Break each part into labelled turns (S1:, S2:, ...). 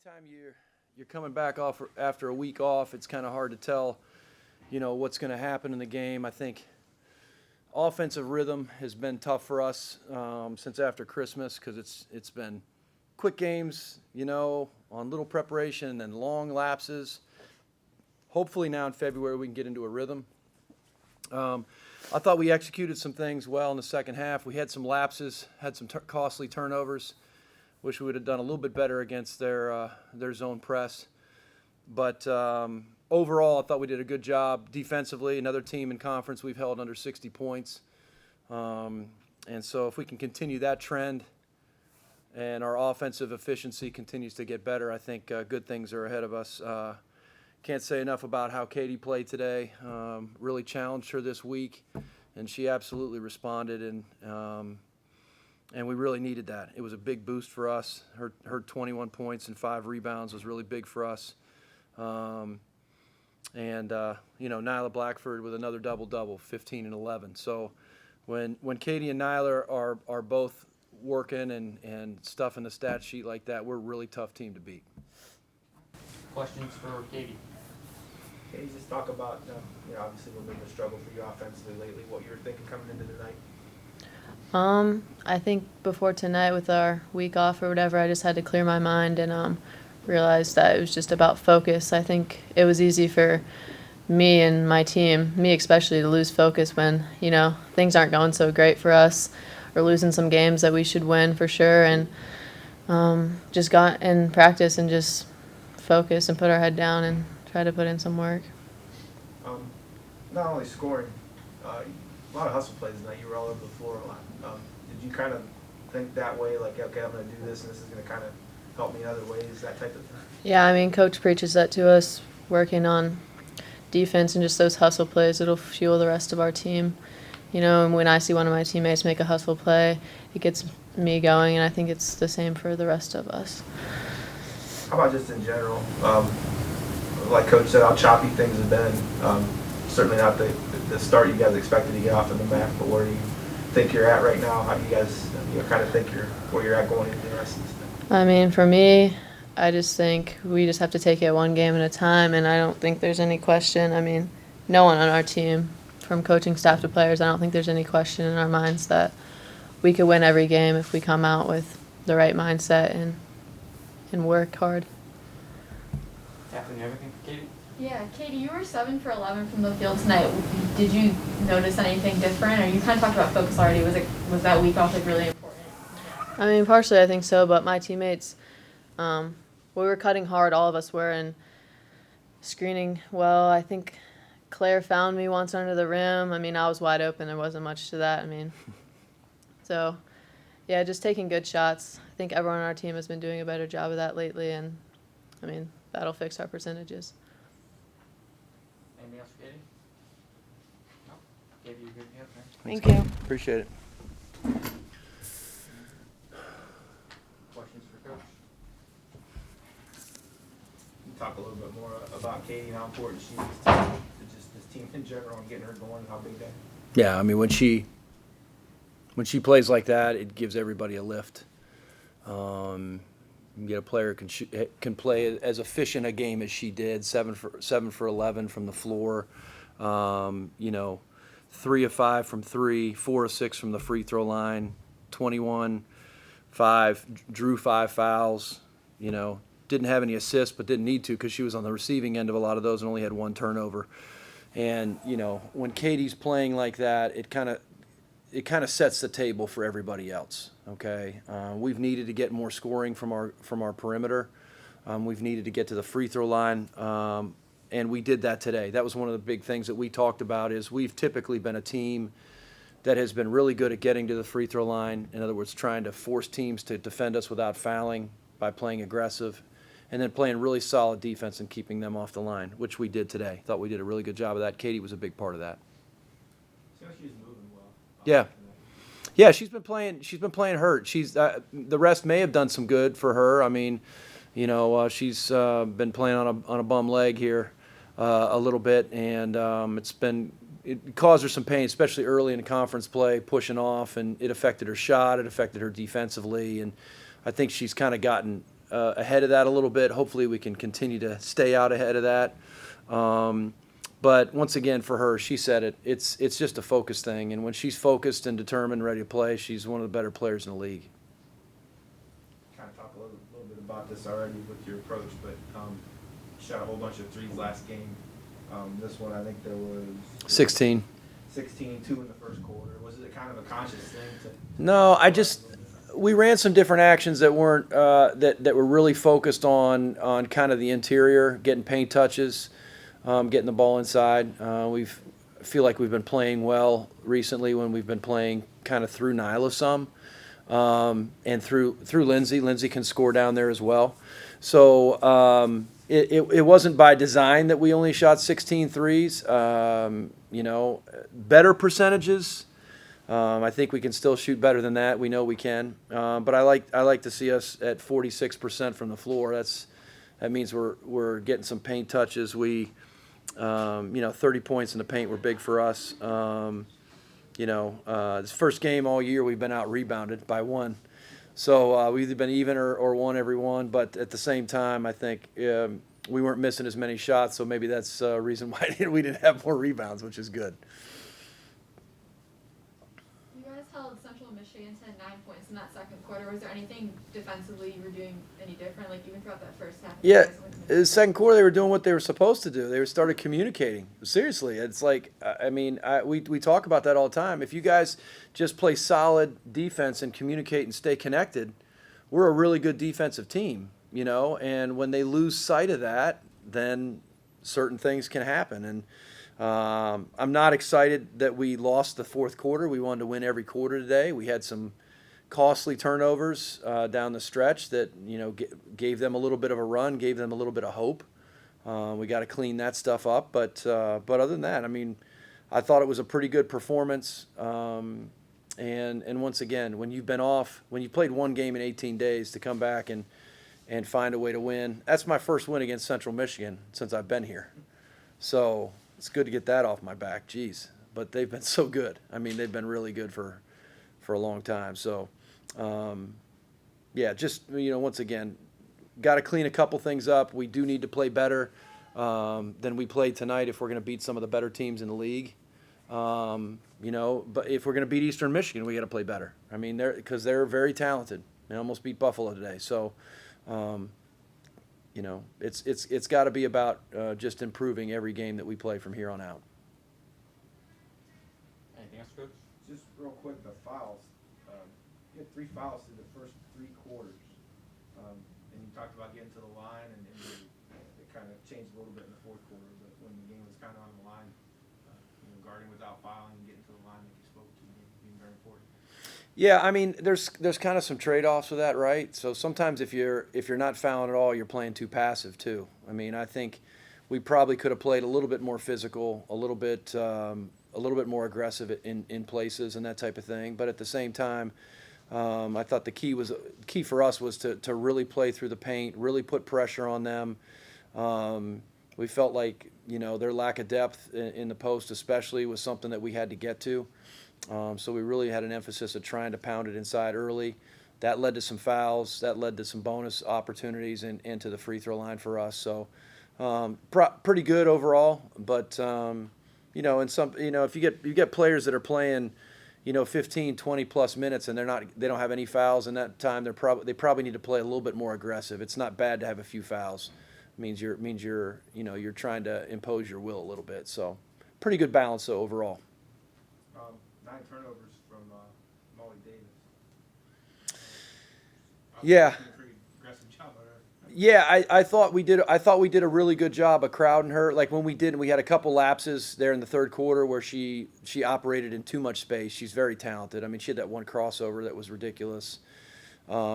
S1: anytime you're coming back off after a week off, it's kind of hard to tell, what's going to happen in the game. I think offensive rhythm has been tough for us since after Christmas because it's been quick games, on little preparation and long lapses. Hopefully now in February we can get into a rhythm. I thought we executed some things well in the second half. We had some lapses, had some costly turnovers. Wish we would have done a little bit better against their zone press. But overall, I thought we did a good job defensively. Another team in conference we've held under 60 points. And so if we can continue that trend and our offensive efficiency continues to get better, I think good things are ahead of us. Can't say enough about how Katie played today. Really challenged her this week, and she absolutely responded, and we really needed that. It was a big boost for us. Her 21 points and 5 rebounds was really big for us. Nyla Blackford with another double-double, 15 and 11. So when Katie and Nyla are both working and stuff in the stat sheet like that, we're a really tough team to beat.
S2: Questions for Katie?
S3: Katie, just talk about, obviously a little bit of a struggle for you offensively lately, what you were thinking coming into the night?
S4: I think before tonight with our week off or whatever, I just had to clear my mind and realized that it was just about focus. I think it was easy for me and my team, me especially, to lose focus when, things aren't going so great for us or losing some games that we should win for sure, and just got in practice and just focus and put our head down and try to put in some work.
S3: Not only scoring, a lot of hustle plays tonight. You were all over the floor a lot. Did you kind of think that way, like, okay, I'm going to do this and this is going to kind of help me in other ways, that type of thing?
S4: Yeah, Coach preaches that to us, working on defense and just those hustle plays. It'll fuel the rest of our team. And when I see one of my teammates make a hustle play, it gets me going, and I think it's the same for the rest of us.
S3: How about just in general? Like Coach said, how choppy things have been. Certainly not the start you guys expected to get off in the MAC, but where do you think you're at right now? How do you guys kind of think where you're at going into the rest of this thing?
S4: For me, I just think we just have to take it one game at a time, and I don't think there's any question. No one on our team, from coaching staff to players, I don't think there's any question in our minds that we could win every game if we come out with the right mindset and work hard.
S2: Kathleen, you have anything for Katie?
S5: Yeah, Katie, you were 7 for 11 from the field tonight. Did you notice anything different? Or you kind of talked about focus already. Was that week off really important?
S4: Partially I think so, but my teammates, we were cutting hard. All of us were, and screening well. I think Claire found me once under the rim. I was wide open. There wasn't much to that. So, yeah, just taking good shots. I think everyone on our team has been doing a better job of that lately, and, that'll fix our percentages.
S2: Anything else for Katie? No? Katie, you good? Yeah,
S4: Thank you.
S1: Appreciate it.
S2: Questions for Coach?
S3: Can you talk a little bit more about Katie and how important she is to just this team in general and getting her going and how big that is?
S1: Yeah, when she plays like that, it gives everybody a lift. You get a player can play as efficient a game as she did, 7 for 11 from the floor, 3 of 5 from 3, 4 of 6 from the free throw line, 21, 5, drew 5 fouls, didn't have any assists but didn't need to because she was on the receiving end of a lot of those and only had 1 turnover. And, when Katie's playing like that, it kind of sets the table for everybody else. Okay, we've needed to get more scoring from our perimeter. We've needed to get to the free throw line, and we did that today. That was one of the big things that we talked about. Is we've typically been a team that has been really good at getting to the free throw line. In other words, trying to force teams to defend us without fouling by playing aggressive, and then playing really solid defense and keeping them off the line, which we did today. Thought we did a really good job of that. Katie was a big part of that.
S3: Seems like she's moving well.
S1: Yeah. Yeah, she's been playing hurt. She's the rest may have done some good for her. She's been playing on a bum leg here a little bit, and it caused her some pain, especially early in conference play, pushing off, and it affected her shot. It affected her defensively, and I think she's kind of gotten ahead of that a little bit. Hopefully we can continue to stay out ahead of that. But once again, for her, she said it, it's just a focus thing. And when she's focused and determined, ready to play, she's one of the better players in the league.
S3: Kind of talked a little bit about this already with your approach, but shot a whole bunch of threes last game. This one, I think there was
S1: 16.
S3: 16, 2 in the first quarter. Was it kind of a conscious thing to?
S1: No, we ran some different actions that weren't that were really focused on kind of the interior, getting paint touches, getting the ball inside. I feel like we've been playing well recently when we've been playing kind of through Nyla some, and through Lindsay. Lindsay can score down there as well. So it wasn't by design that we only shot 16 threes. Better percentages. I think we can still shoot better than that. We know we can. But I like to see us at 46% from the floor. That means we're getting some paint touches. 30 points in the paint were big for us. This first game all year we've been out rebounded by one. So we've either been even or won every one. But at the same time, I think we weren't missing as many shots. So maybe that's a reason why we didn't have more rebounds, which is good.
S5: You guys held Central Michigan to 9 points in that second quarter. Was there anything defensively you were doing any different, like even throughout that first half?
S1: Yeah, in the second quarter they were doing what they were supposed to do. They started communicating. Seriously, it's like we talk about that all the time. If you guys just play solid defense and communicate and stay connected, we're a really good defensive team, And when they lose sight of that, then certain things can happen. And I'm not excited that we lost the fourth quarter. We wanted to win every quarter today. We had some costly turnovers down the stretch that gave them a little bit of a run, gave them a little bit of hope. We got to clean that stuff up, but other than that, I thought it was a pretty good performance. And once again, when you've been off, when you played one game in 18 days to come back and find a way to win, that's my first win against Central Michigan since I've been here. So it's good to get that off my back. Jeez, but they've been so good. They've been really good for a long time. So, once again, got to clean a couple things up. We do need to play better than we played tonight if we're going to beat some of the better teams in the league. But if we're going to beat Eastern Michigan, we got to play better. Because they're very talented. They almost beat Buffalo today. So, it's got to be about just improving every game that we play from here on out.
S2: Anything else, Coach?
S3: Just real quick, the fouls. You had 3 fouls through the first 3 quarters. And you talked about getting to the line, and it kind of changed a little bit in the fourth quarter. But when the game was kind of on the line, guarding without fouling and getting to the line that you spoke to being very important.
S1: Yeah, there's kind of some trade-offs with that, right? So sometimes if you're not fouling at all, you're playing too passive too. I think we probably could have played a little bit more physical, a little bit more aggressive in places and that type of thing. But at the same time, I thought the key for us was to really play through the paint, really put pressure on them. We felt like their lack of depth in the post especially was something that we had to get to. So we really had an emphasis of trying to pound it inside early. That led to some fouls. That led to some bonus opportunities and to the free throw line for us. So pretty good overall. But if you get players that are playing 15, 20 plus minutes and they don't have any fouls in that time, they probably need to play a little bit more aggressive. It's not bad to have a few fouls. It means you're trying to impose your will a little bit. So pretty good balance though overall.
S3: 9 turnovers from Molly Davis.
S1: Yeah.
S3: Pretty aggressive job on her.
S1: Yeah, I thought we did a really good job of crowding her. Like when we had a couple lapses there in the third quarter where she operated in too much space. She's very talented. She had that one crossover that was ridiculous.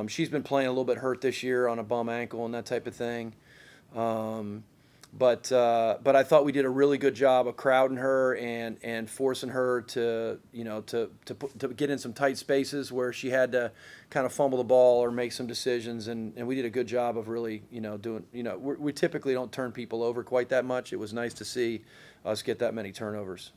S1: She's been playing a little bit hurt this year on a bum ankle and that type of thing. But I thought we did a really good job of crowding her and forcing her to get in some tight spaces where she had to kind of fumble the ball or make some decisions, and we did a good job of really doing we typically don't turn people over quite that much. It was nice to see us get that many turnovers.